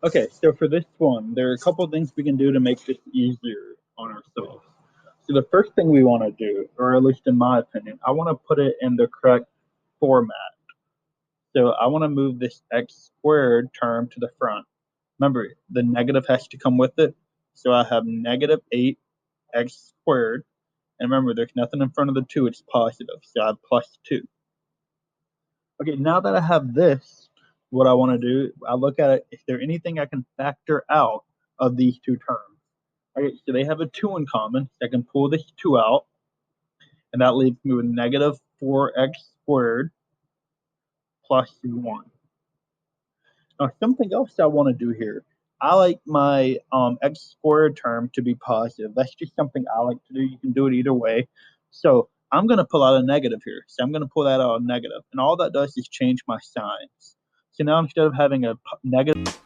Okay, so for this one, there are a couple of things we can do to make this easier on ourselves. So the first thing we want to do, or at least in my opinion, I want to put it in the correct format. So I want to move this x squared term to the front. Remember, the negative has to come with it. So I have negative 8x squared. And remember, there's nothing in front of the 2, it's positive. So I have plus 2. Okay, now that I have this, what I want to do, I look at it, is there anything I can factor out of these two terms? Okay, so they have a 2 in common. So I can pull this 2 out, and that leaves me with negative 4x squared plus 1. Now, something else I want to do here, I like my x squared term to be positive. That's just something I like to do. You can do it either way. So I'm going to pull out a negative here. So I'm going to pull that out a negative. And all that does is change my signs. So now instead of having a negative